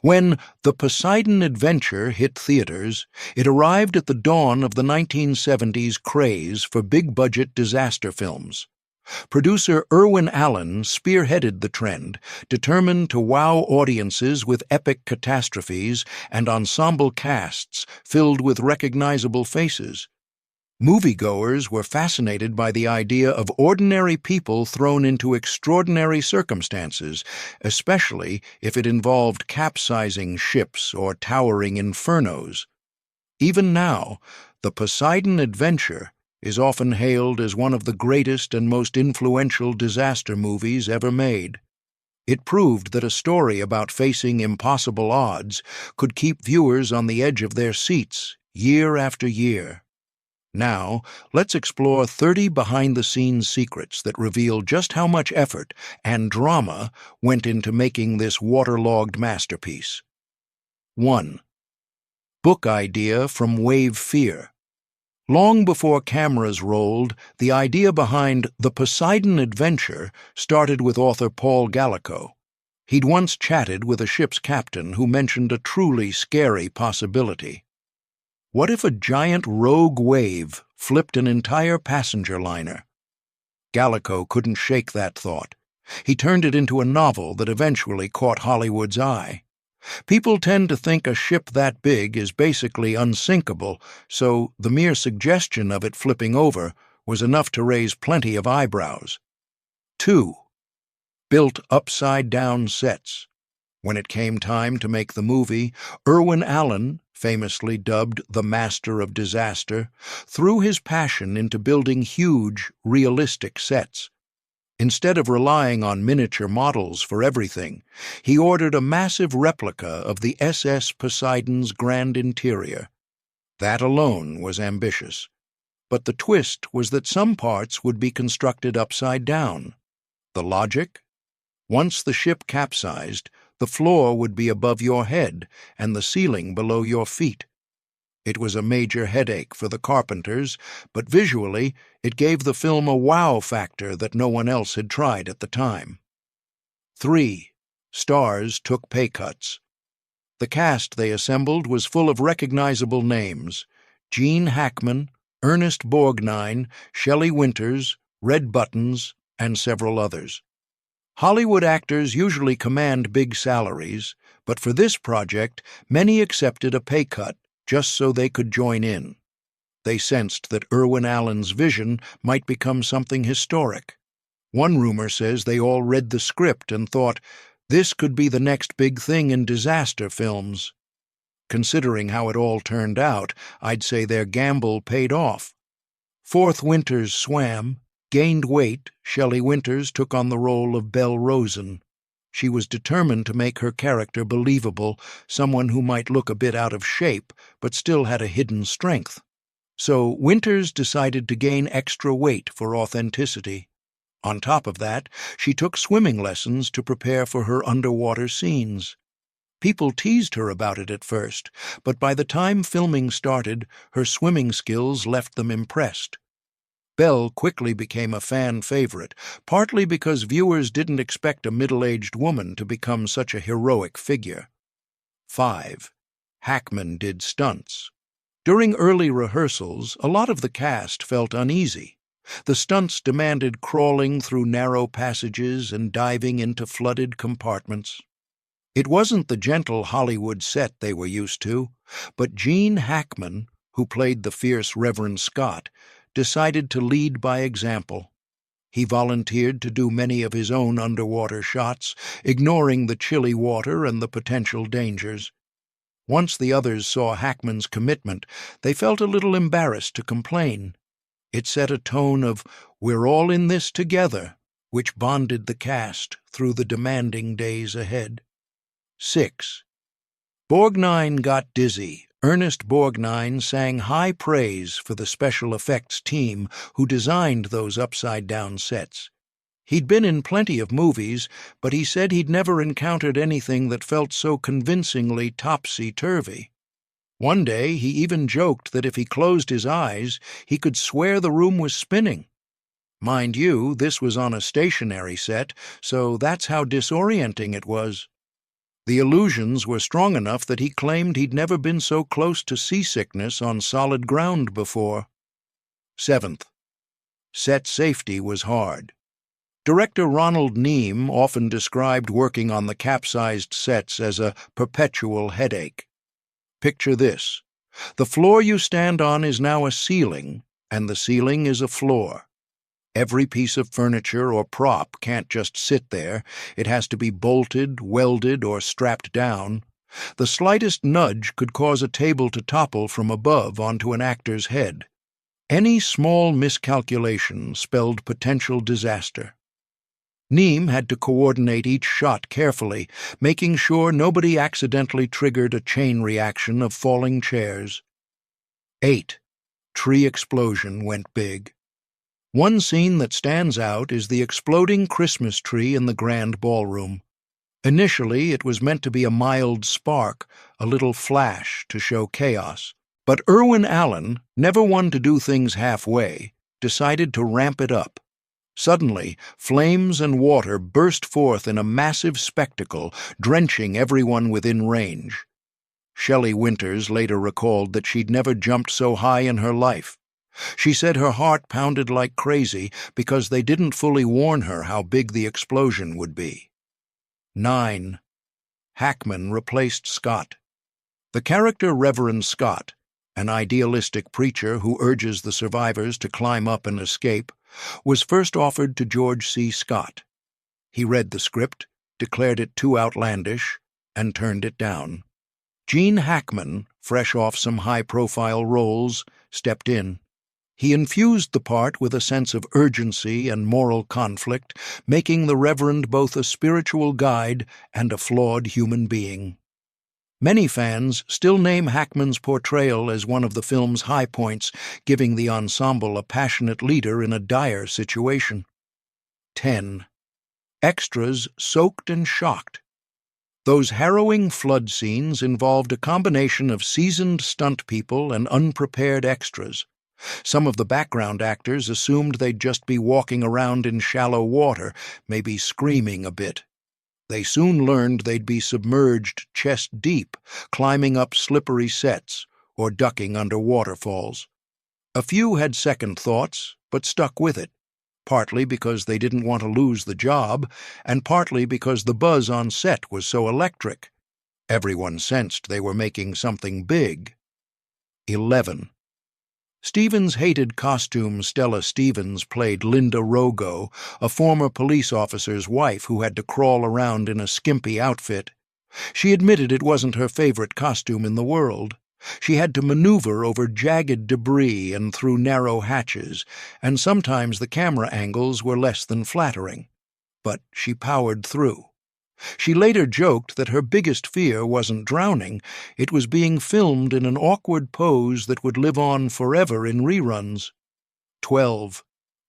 When The Poseidon Adventure hit theaters, it arrived at the dawn of the 1970s craze for big-budget disaster films. Producer Irwin Allen spearheaded the trend, determined to wow audiences with epic catastrophes and ensemble casts filled with recognizable faces. Moviegoers were fascinated by the idea of ordinary people thrown into extraordinary circumstances, especially if it involved capsizing ships or towering infernos. Even now, The Poseidon Adventure is often hailed as one of the greatest and most influential disaster movies ever made. It proved that a story about facing impossible odds could keep viewers on the edge of their seats year after year. Now, let's explore 30 behind-the-scenes secrets that reveal just how much effort and drama went into making this waterlogged masterpiece. 1. Book idea from Wave Fear. Long before cameras rolled, the idea behind The Poseidon Adventure started with author Paul Gallico. He'd once chatted with a ship's captain who mentioned a truly scary possibility. What if a giant rogue wave flipped an entire passenger liner? Gallico couldn't shake that thought. He turned it into a novel that eventually caught Hollywood's eye. People tend to think a ship that big is basically unsinkable, so the mere suggestion of it flipping over was enough to raise plenty of eyebrows. 2. Built upside-down sets. When it came time to make the movie, Irwin Allen, famously dubbed the Master of Disaster, threw his passion into building huge, realistic sets. Instead of relying on miniature models for everything, he ordered a massive replica of the SS Poseidon's grand interior. That alone was ambitious. But the twist was that some parts would be constructed upside down. The logic? Once the ship capsized, the floor would be above your head and the ceiling below your feet. It was a major headache for the carpenters, but visually it gave the film a wow factor that no one else had tried at the time. 3. Stars took pay cuts. The cast they assembled was full of recognizable names: Gene Hackman, Ernest Borgnine, Shelley Winters, Red Buttons, and several others. Hollywood actors usually command big salaries, but for this project, many accepted a pay cut just so they could join in. They sensed that Irwin Allen's vision might become something historic. One rumor says they all read the script and thought, this could be the next big thing in disaster films. Considering how it all turned out, I'd say their gamble paid off. Fourth Winters swam. Gained weight, Shelley Winters took on the role of Belle Rosen. She was determined to make her character believable, someone who might look a bit out of shape, but still had a hidden strength. So Winters decided to gain extra weight for authenticity. On top of that, she took swimming lessons to prepare for her underwater scenes. People teased her about it at first, but by the time filming started, her swimming skills left them impressed. Belle quickly became a fan favorite, partly because viewers didn't expect a middle-aged woman to become such a heroic figure. 5. Hackman did stunts. During early rehearsals, a lot of the cast felt uneasy. The stunts demanded crawling through narrow passages and diving into flooded compartments. It wasn't the gentle Hollywood set they were used to, but Gene Hackman, who played the fierce Reverend Scott, decided to lead by example. He volunteered to do many of his own underwater shots, ignoring the chilly water and the potential dangers. Once the others saw Hackman's commitment, they felt a little embarrassed to complain. It set a tone of, "We're all in this together," which bonded the cast through the demanding days ahead. 6. Borgnine got dizzy. Ernest Borgnine sang high praise for the special effects team who designed those upside-down sets. He'd been in plenty of movies, but he said he'd never encountered anything that felt so convincingly topsy-turvy. One day he even joked that if he closed his eyes, he could swear the room was spinning. Mind you, this was on a stationary set, so that's how disorienting it was. The illusions were strong enough that he claimed he'd never been so close to seasickness on solid ground before. 7th, set safety was hard. Director Ronald Neame often described working on the capsized sets as a perpetual headache. Picture this. The floor you stand on is now a ceiling, and the ceiling is a floor. Every piece of furniture or prop can't just sit there. It has to be bolted, welded, or strapped down. The slightest nudge could cause a table to topple from above onto an actor's head. Any small miscalculation spelled potential disaster. Neame had to coordinate each shot carefully, making sure nobody accidentally triggered a chain reaction of falling chairs. 8. Tree explosion went big. One scene that stands out is the exploding Christmas tree in the grand ballroom. Initially, it was meant to be a mild spark, a little flash to show chaos. But Irwin Allen, never one to do things halfway, decided to ramp it up. Suddenly, flames and water burst forth in a massive spectacle, drenching everyone within range. Shelley Winters later recalled that she'd never jumped so high in her life. She said her heart pounded like crazy because they didn't fully warn her how big the explosion would be. 9. Hackman replaced Scott. The character Reverend Scott, an idealistic preacher who urges the survivors to climb up and escape, was first offered to George C. Scott. He read the script, declared it too outlandish, and turned it down. Gene Hackman, fresh off some high-profile roles, stepped in. He infused the part with a sense of urgency and moral conflict, making the Reverend both a spiritual guide and a flawed human being. Many fans still name Hackman's portrayal as one of the film's high points, giving the ensemble a passionate leader in a dire situation. 10. Extras soaked and shocked. Those harrowing flood scenes involved a combination of seasoned stunt people and unprepared extras. Some of the background actors assumed they'd just be walking around in shallow water, maybe screaming a bit. They soon learned they'd be submerged chest deep, climbing up slippery sets or ducking under waterfalls. A few had second thoughts, but stuck with it, partly because they didn't want to lose the job, and partly because the buzz on set was so electric. Everyone sensed they were making something big. 11. Stevens hated costume Stella Stevens played Linda Rogo, a former police officer's wife who had to crawl around in a skimpy outfit. She admitted it wasn't her favorite costume in the world. She had to maneuver over jagged debris and through narrow hatches, and sometimes the camera angles were less than flattering. But she powered through. She later joked that her biggest fear wasn't drowning, it was being filmed in an awkward pose that would live on forever in reruns. 12.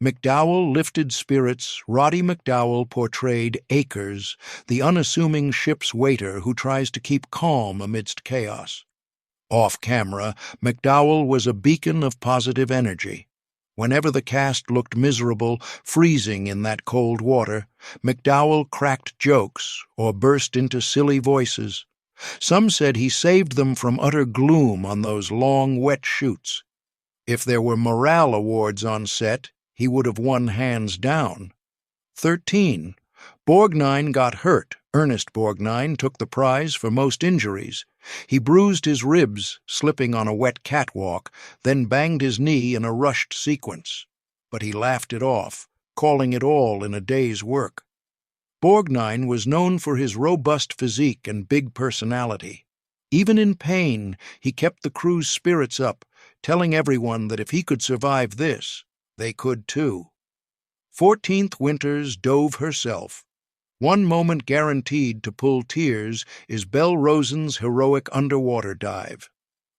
McDowall lifted spirits. Roddy McDowall portrayed Akers, the unassuming ship's waiter who tries to keep calm amidst chaos. Off-camera, McDowall was a beacon of positive energy. Whenever the cast looked miserable, freezing in that cold water, McDowall cracked jokes or burst into silly voices. Some said he saved them from utter gloom on those long, wet shoots. If there were morale awards on set, he would have won hands down. 13. Borgnine got hurt. Ernest Borgnine took the prize for most injuries. He bruised his ribs, slipping on a wet catwalk, then banged his knee in a rushed sequence. But he laughed it off, calling it all in a day's work. Borgnine was known for his robust physique and big personality. Even in pain, he kept the crew's spirits up, telling everyone that if he could survive this, they could too. 14th Winters dove herself. One moment guaranteed to pull tears is Belle Rosen's heroic underwater dive.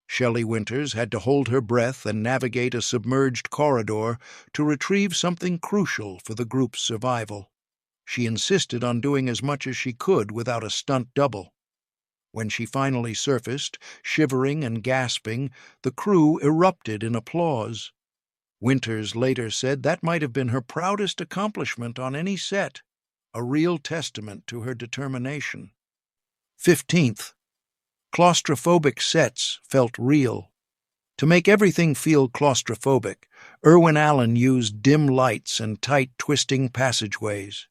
Shelley Winters had to hold her breath and navigate a submerged corridor to retrieve something crucial for the group's survival. She insisted on doing as much as she could without a stunt double. When she finally surfaced, shivering and gasping, the crew erupted in applause. Winters later said that might have been her proudest accomplishment on any set, a real testament to her determination. 15th, claustrophobic sets felt real. To make everything feel claustrophobic, Irwin Allen used dim lights and tight, twisting passageways.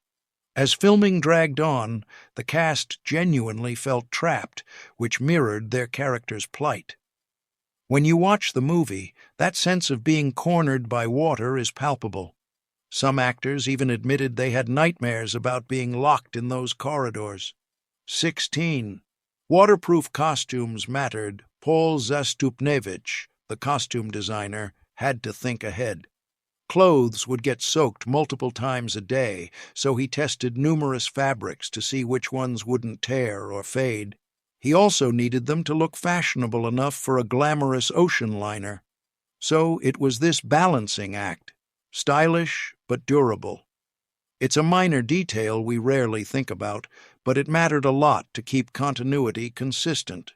As filming dragged on, the cast genuinely felt trapped, which mirrored their characters' plight. When you watch the movie, that sense of being cornered by water is palpable. Some actors even admitted they had nightmares about being locked in those corridors. 16. Waterproof costumes mattered. Paul Zastupnevich, the costume designer, had to think ahead. Clothes would get soaked multiple times a day, so he tested numerous fabrics to see which ones wouldn't tear or fade. He also needed them to look fashionable enough for a glamorous ocean liner. So it was this balancing act, stylish but durable. It's a minor detail we rarely think about, but it mattered a lot to keep continuity consistent.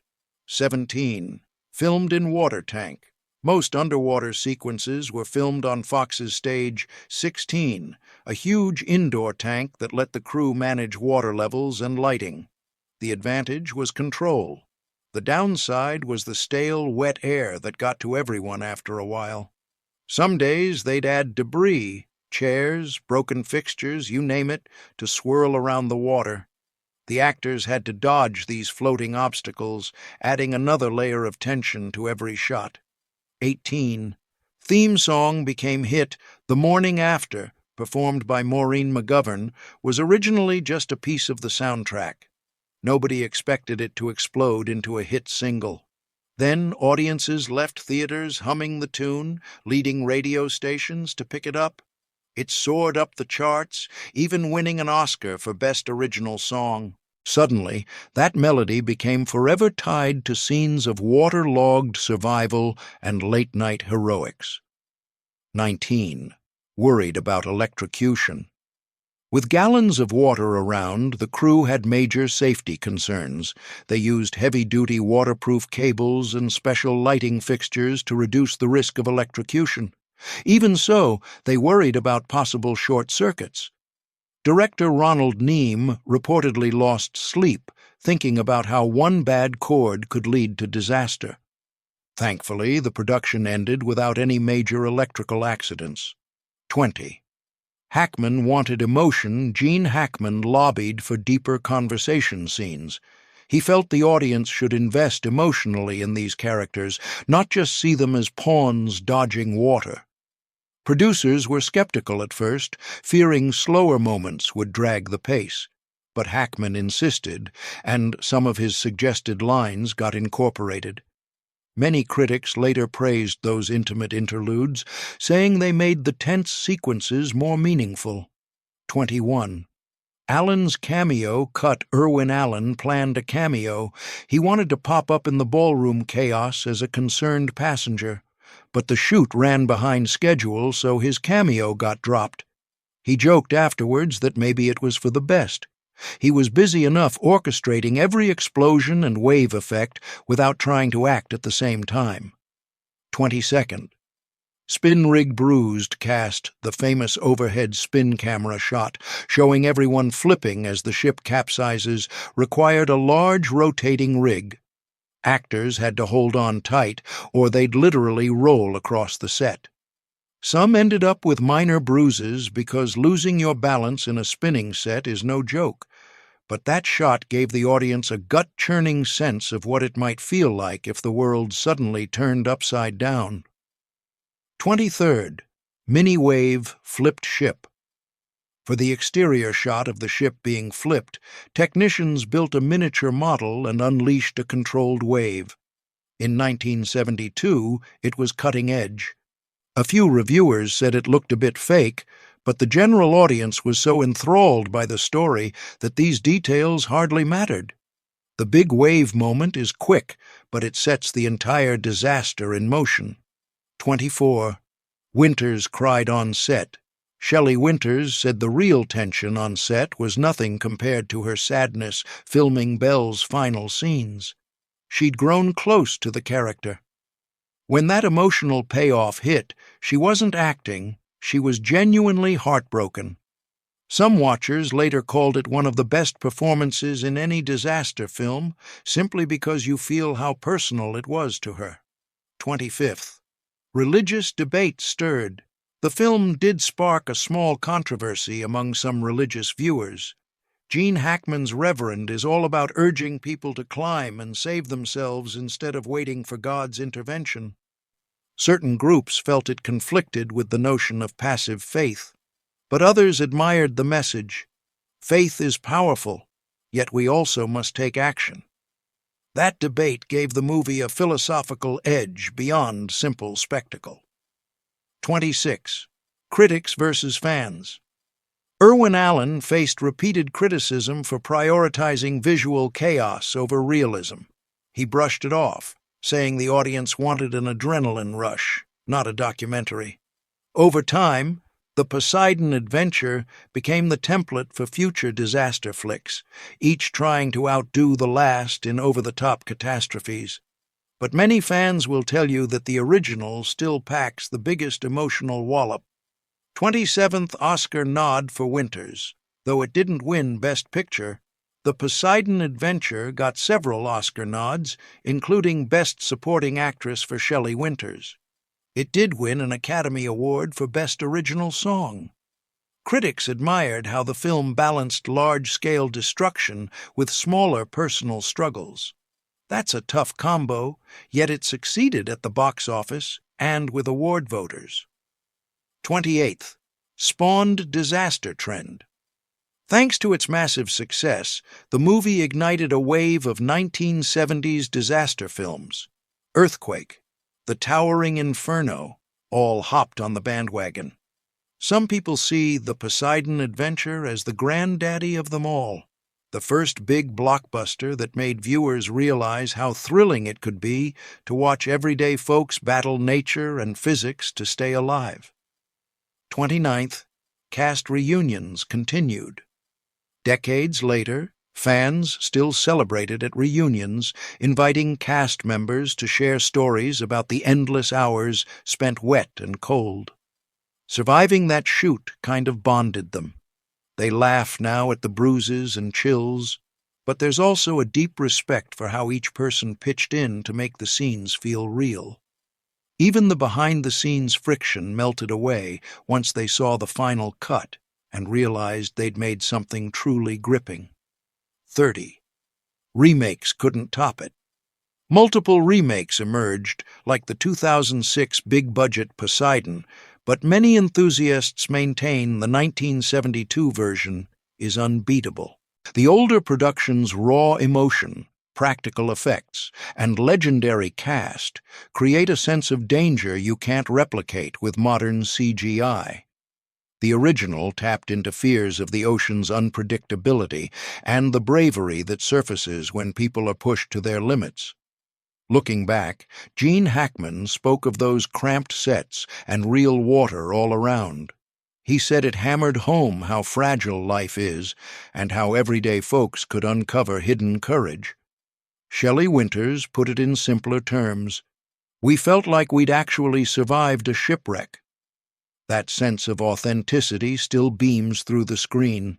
17. Filmed in water tank. Most underwater sequences were filmed on Fox's stage 16, a huge indoor tank that let the crew manage water levels and lighting. The advantage was control. The downside was the stale, wet air that got to everyone after a while. Some days they'd add debris, chairs, broken fixtures, you name it, to swirl around the water. The actors had to dodge these floating obstacles, adding another layer of tension to every shot. 18. Theme song became hit The Morning After, performed by Maureen McGovern, was originally just a piece of the soundtrack. Nobody expected it to explode into a hit single. Then audiences left theaters humming the tune, leading radio stations to pick it up. It soared up the charts, even winning an Oscar for Best Original Song. Suddenly, that melody became forever tied to scenes of waterlogged survival and late-night heroics. 19. Worried about electrocution. With gallons of water around, the crew had major safety concerns. They used heavy-duty waterproof cables and special lighting fixtures to reduce the risk of electrocution. Even so, they worried about possible short circuits. Director Ronald Neame reportedly lost sleep thinking about how one bad cord could lead to disaster. Thankfully, the production ended without any major electrical accidents. 20. Hackman wanted emotion. Gene Hackman lobbied for deeper conversation scenes. He felt the audience should invest emotionally in these characters, not just see them as pawns dodging water. Producers were skeptical at first, fearing slower moments would drag the pace. But Hackman insisted, and some of his suggested lines got incorporated. Many critics later praised those intimate interludes, saying they made the tense sequences more meaningful. 21. Allen's cameo cut. Irwin Allen planned a cameo. He wanted to pop up in the ballroom chaos as a concerned passenger. But the shoot ran behind schedule, so his cameo got dropped. He joked afterwards that maybe it was for the best. He was busy enough orchestrating every explosion and wave effect without trying to act at the same time. 22nd. Spin Rig Bruised cast the famous overhead spin camera shot, showing everyone flipping as the ship capsizes, required a large rotating rig. Actors had to hold on tight, or they'd literally roll across the set. Some ended up with minor bruises because losing your balance in a spinning set is no joke. But that shot gave the audience a gut-churning sense of what it might feel like if the world suddenly turned upside down. 23rd. Mini-wave flipped ship. For the exterior shot of the ship being flipped, technicians built a miniature model and unleashed a controlled wave. In 1972, it was cutting edge. A few reviewers said it looked a bit fake, but the general audience was so enthralled by the story that these details hardly mattered. The big wave moment is quick, but it sets the entire disaster in motion. 24. Winters cried on set. Shelley Winters said the real tension on set was nothing compared to her sadness filming Belle's final scenes. She'd grown close to the character. When that emotional payoff hit, she wasn't acting, she was genuinely heartbroken. Some watchers later called it one of the best performances in any disaster film, simply because you feel how personal it was to her. 25th. Religious debate stirred. The film did spark a small controversy among some religious viewers. Gene Hackman's Reverend is all about urging people to climb and save themselves instead of waiting for God's intervention. Certain groups felt it conflicted with the notion of passive faith, but others admired the message. Faith is powerful, yet we also must take action. That debate gave the movie a philosophical edge beyond simple spectacle. 26. Critics versus fans. Irwin Allen faced repeated criticism for prioritizing visual chaos over realism. He brushed it off, saying the audience wanted an adrenaline rush, not a documentary. Over time, the Poseidon Adventure became the template for future disaster flicks, each trying to outdo the last in over-the-top catastrophes. But many fans will tell you that the original still packs the biggest emotional wallop. 27th Oscar nod for Winters. Though it didn't win Best Picture, the Poseidon Adventure got several Oscar nods, including Best Supporting Actress for Shelley Winters. It did win an Academy Award for Best Original Song. Critics admired how the film balanced large-scale destruction with smaller personal struggles. That's a tough combo, yet it succeeded at the box office and with award voters. 28th. Spawned disaster trend. Thanks to its massive success, the movie ignited a wave of 1970s disaster films. Earthquake, The Towering Inferno, all hopped on the bandwagon. Some people see The Poseidon Adventure as the granddaddy of them all, the first big blockbuster that made viewers realize how thrilling it could be to watch everyday folks battle nature and physics to stay alive. 29th. Cast reunions continued. Decades later, fans still celebrated at reunions, inviting cast members to share stories about the endless hours spent wet and cold. Surviving that shoot kind of bonded them. They laugh now at the bruises and chills, but there's also a deep respect for how each person pitched in to make the scenes feel real. Even the behind-the-scenes friction melted away once they saw the final cut and realized they'd made something truly gripping. 30. Remakes couldn't top it. Multiple remakes emerged, like the 2006 big-budget Poseidon, but many enthusiasts maintain the 1972 version is unbeatable. The older production's raw emotion, practical effects, and legendary cast create a sense of danger you can't replicate with modern CGI. The original tapped into fears of the ocean's unpredictability and the bravery that surfaces when people are pushed to their limits. Looking back, Gene Hackman spoke of those cramped sets and real water all around. He said it hammered home how fragile life is and how everyday folks could uncover hidden courage. Shelley Winters put it in simpler terms. We felt like we'd actually survived a shipwreck. That sense of authenticity still beams through the screen.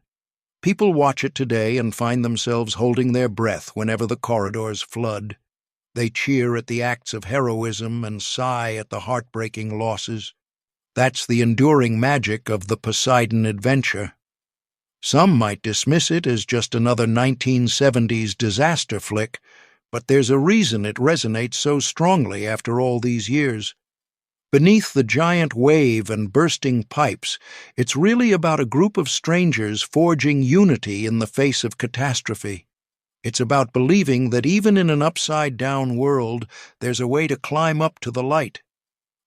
People watch it today and find themselves holding their breath whenever the corridors flood. They cheer at the acts of heroism and sigh at the heartbreaking losses. That's the enduring magic of the Poseidon Adventure. Some might dismiss it as just another 1970s disaster flick, but there's a reason it resonates so strongly after all these years. Beneath the giant wave and bursting pipes, it's really about a group of strangers forging unity in the face of catastrophe. It's about believing that even in an upside-down world, there's a way to climb up to the light.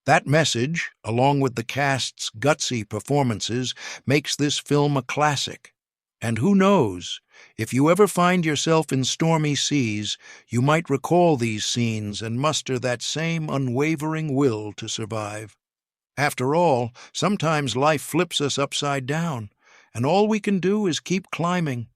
That message, along with the cast's gutsy performances, makes this film a classic. And who knows, if you ever find yourself in stormy seas, you might recall these scenes and muster that same unwavering will to survive. After all, sometimes life flips us upside down, and all we can do is keep climbing,